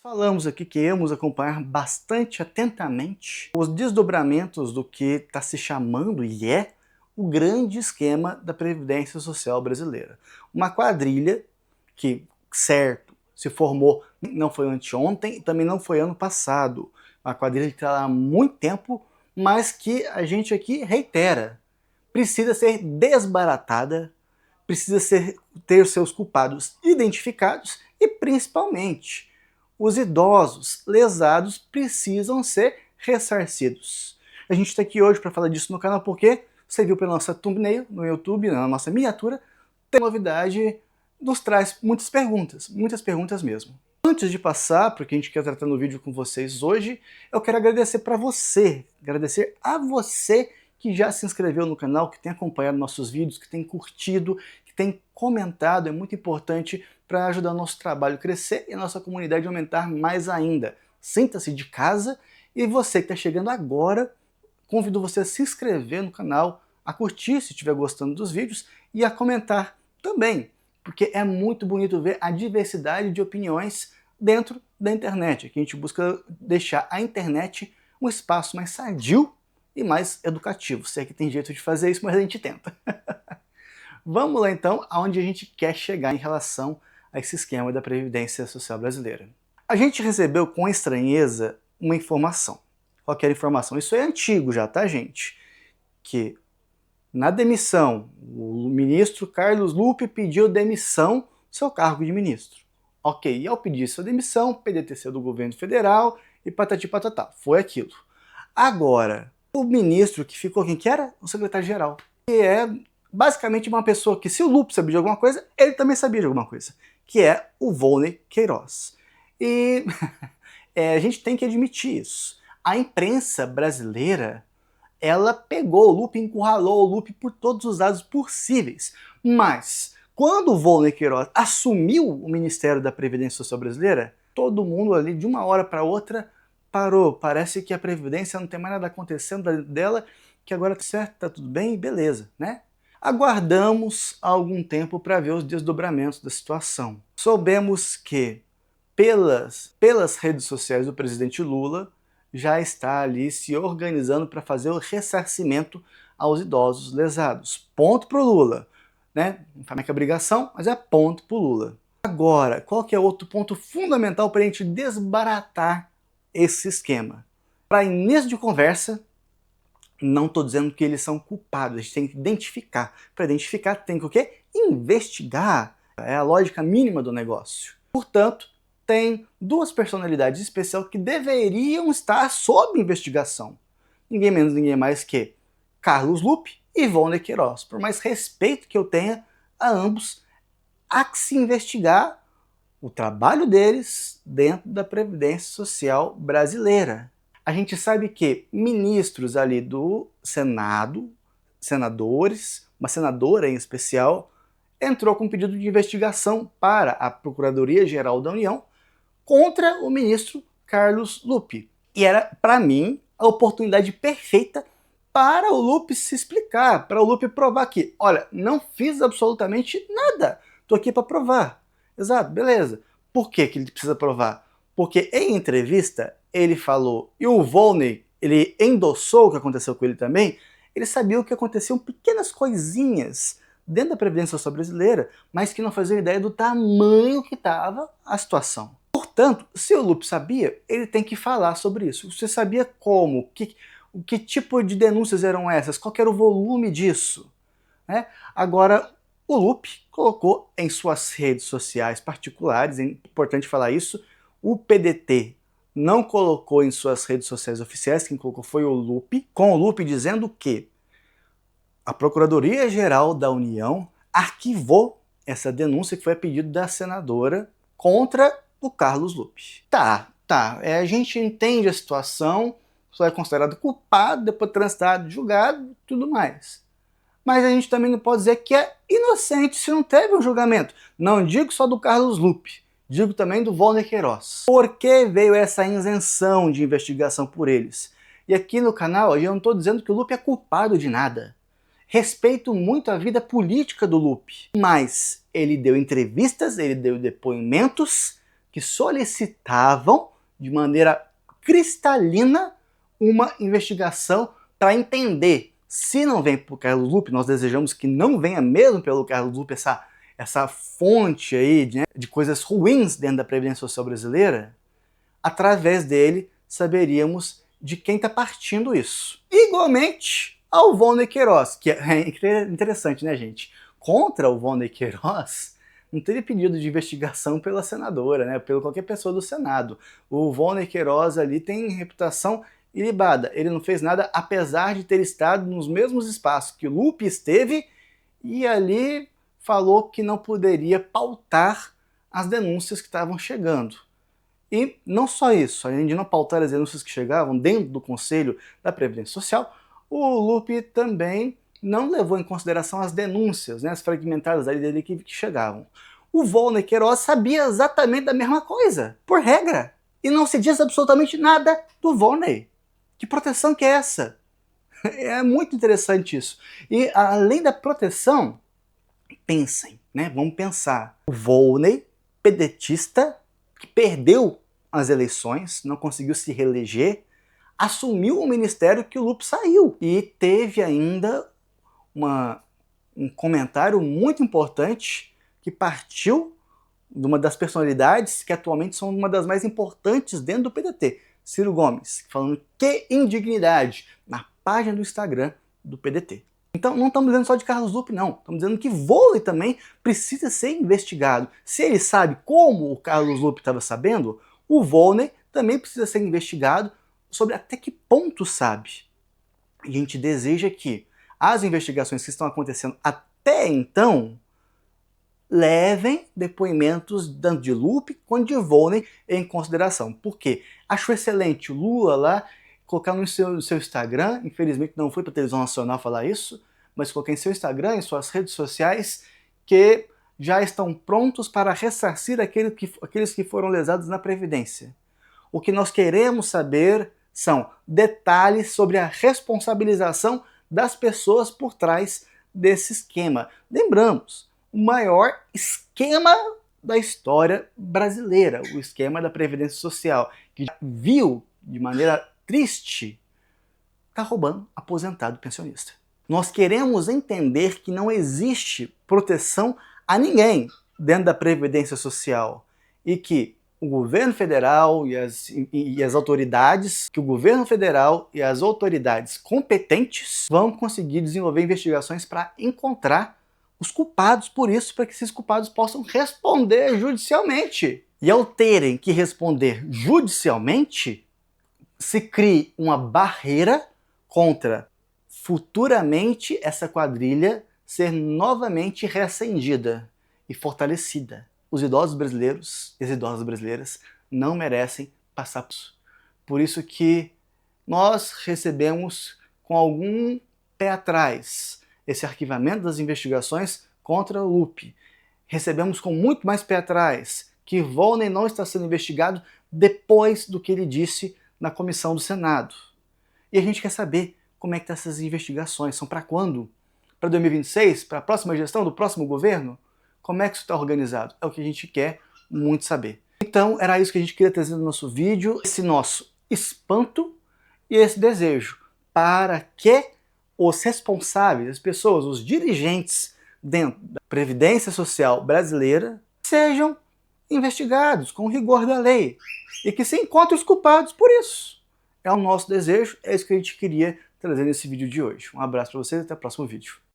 Nós falamos aqui que íamos acompanhar bastante atentamente os desdobramentos do que está se chamando e é o grande esquema da Previdência Social brasileira. Uma quadrilha que, certo, se formou, não foi anteontem e também não foi ano passado. Uma quadrilha que está há muito tempo, mas que a gente aqui reitera. Precisa ser desbaratada, precisa ter seus culpados identificados e, principalmente, os idosos lesados precisam ser ressarcidos. A gente está aqui hoje para falar disso no canal porque você viu pela nossa thumbnail no YouTube, na nossa miniatura, tem novidade, nos traz muitas perguntas mesmo. Antes de passar para o que a gente quer tratar no vídeo com vocês hoje, eu quero agradecer a você que já se inscreveu no canal, que tem acompanhado nossos vídeos, que tem curtido, que tem comentado. É muito importante para ajudar o nosso trabalho a crescer e a nossa comunidade aumentar mais ainda. Sinta-se de casa e você que está chegando agora, convido você a se inscrever no canal, a curtir se estiver gostando dos vídeos e a comentar também, porque é muito bonito ver a diversidade de opiniões dentro da internet. Aqui a gente busca deixar a internet um espaço mais sadio e mais educativo. Se é que tem jeito de fazer isso, mas a gente tenta. Vamos lá então aonde a gente quer chegar em relação a esse esquema da Previdência Social brasileira. A gente recebeu com estranheza uma informação. Qualquer informação. Isso é antigo já, tá, gente? Que na demissão, o ministro Carlos Lupe pediu demissão do seu cargo de ministro. Ok, e ao pedir sua demissão, PDT do governo federal e patati patatá. Foi aquilo. Agora, o ministro que ficou, quem que era? O secretário-geral. Que é basicamente uma pessoa que, se o Lupe sabia de alguma coisa, ele também sabia de alguma coisa. Que é o Volney Queiroz. E a gente tem que admitir isso. A imprensa brasileira, ela pegou o Lupe, encurralou o Lupe por todos os lados possíveis. Mas, quando o Volney Queiroz assumiu o Ministério da Previdência Social brasileira, todo mundo ali, de uma hora para outra, parou. Parece que a Previdência não tem mais nada acontecendo dela, que agora tá certo, tá tudo bem, beleza, né? Aguardamos algum tempo para ver os desdobramentos da situação. Soubemos que, pelas redes sociais do presidente Lula, já está ali se organizando para fazer o ressarcimento aos idosos lesados. Ponto pro Lula, né? Não fala que é obrigação, mas é ponto pro Lula. Agora, qual que é outro ponto fundamental para a gente desbaratar esse esquema? Para início de conversa, não estou dizendo que eles são culpados, a gente tem que identificar. Para identificar, tem que o quê? Investigar. É a lógica mínima do negócio. Portanto, tem duas personalidades especiais que deveriam estar sob investigação. Ninguém menos, ninguém mais que Carlos Lupe e Volney Queiroz. Por mais respeito que eu tenha a ambos, há que se investigar o trabalho deles dentro da Previdência Social brasileira. A gente sabe que ministros ali do Senado, senadores, uma senadora em especial, entrou com um pedido de investigação para a Procuradoria-Geral da União contra o ministro Carlos Lupe. E era, para mim, a oportunidade perfeita para o Lupe se explicar, para o Lupe provar que, olha, não fiz absolutamente nada, estou aqui para provar. Exato, beleza. Por que ele precisa provar? Porque em entrevista ele falou, e o Volney, ele endossou o que aconteceu com ele também, ele sabia o que aconteciam, pequenas coisinhas dentro da Previdência Social brasileira, mas que não faziam ideia do tamanho que estava a situação. Portanto, se o Lupe sabia, ele tem que falar sobre isso. Você sabia como? Que tipo de denúncias eram essas? Qual era o volume disso? Né? Agora, o Lupe colocou em suas redes sociais particulares, é importante falar isso, o PDT não colocou em suas redes sociais oficiais, quem colocou foi o Lupe, com o Lupe dizendo que a Procuradoria-Geral da União arquivou essa denúncia que foi a pedido da senadora contra o Carlos Lupe. A gente entende a situação, só é considerado culpado, depois transitado, julgado, tudo mais. Mas a gente também não pode dizer que é inocente se não teve um julgamento. Não digo só do Carlos Lupe, digo também do Volney Queiroz. Por que veio essa isenção de investigação por eles? E aqui no canal eu não estou dizendo que o Lupe é culpado de nada. Respeito muito a vida política do Lupe, mas ele deu entrevistas, ele deu depoimentos que que solicitavam de maneira cristalina uma investigação para entender se não vem por Carlos Lupe. Nós desejamos que não venha mesmo pelo Carlos Lupe essa fonte aí de coisas ruins dentro da Previdência Social brasileira. Através dele saberíamos de quem está partindo isso. Igualmente ao Volney Queiroz, que é interessante, né, gente? Contra o Volney Queiroz, não teve pedido de investigação pela senadora, né, pela qualquer pessoa do Senado. O Volney Queiroz ali tem reputação ilibada. Ele não fez nada, apesar de ter estado nos mesmos espaços que o Lupe esteve, e ali falou que não poderia pautar as denúncias que estavam chegando. E não só isso, além de não pautar as denúncias que chegavam dentro do Conselho da Previdência Social, o Lupe também não levou em consideração as denúncias, né, as fragmentadas ali da equipe que chegavam. O Volney Queiroz sabia exatamente da mesma coisa, por regra, e não se diz absolutamente nada do Volney. Que proteção que é essa? É muito interessante isso. E além da proteção, pensem, né? Vamos pensar. O Volney, pedetista, que perdeu as eleições, não conseguiu se reeleger, assumiu o ministério que o Lupe saiu. E teve ainda um comentário muito importante que partiu de uma das personalidades que atualmente são uma das mais importantes dentro do PDT, Ciro Gomes, falando que indignidade na página do Instagram do PDT. Então não estamos dizendo só de Carlos Lupe, não. Estamos dizendo que Volney também precisa ser investigado. Se ele sabe como o Carlos Lupe estava sabendo, o Volney também precisa ser investigado sobre até que ponto sabe. A gente deseja que as investigações que estão acontecendo até então levem depoimentos tanto de Lupe quanto de Volney em consideração. Por quê? Acho excelente o Lula lá colocar no seu Instagram, infelizmente não foi para a televisão nacional falar isso, mas coloquei em seu Instagram, em suas redes sociais, que já estão prontos para ressarcir aqueles que foram lesados na Previdência. O que nós queremos saber são detalhes sobre a responsabilização das pessoas por trás desse esquema. Lembramos, o maior esquema da história brasileira, o esquema da Previdência Social, que já viu de maneira triste, está roubando aposentado pensionista. Nós queremos entender que não existe proteção a ninguém dentro da Previdência Social e que o governo federal e as autoridades, que o governo federal e as autoridades competentes vão conseguir desenvolver investigações para encontrar os culpados por isso, para que esses culpados possam responder judicialmente. E ao terem que responder judicialmente, se cria uma barreira contra futuramente essa quadrilha ser novamente reacendida e fortalecida. Os idosos brasileiros e as idosas brasileiras não merecem passar por isso. Por isso que nós recebemos com algum pé atrás esse arquivamento das investigações contra o Lupe. Recebemos com muito mais pé atrás que Volney não está sendo investigado depois do que ele disse na comissão do Senado. E a gente quer saber como é que estão essas investigações. São para quando? Para 2026? Para a próxima gestão do próximo governo? Como é que isso está organizado? É o que a gente quer muito saber. Então, era isso que a gente queria trazer no nosso vídeo, esse nosso espanto e esse desejo para que os responsáveis, as pessoas, os dirigentes dentro da Previdência Social brasileira sejam investigados com o rigor da lei e que se encontrem os culpados por isso. É o nosso desejo, é isso que a gente queria trazer nesse vídeo de hoje. Um abraço para vocês e até o próximo vídeo.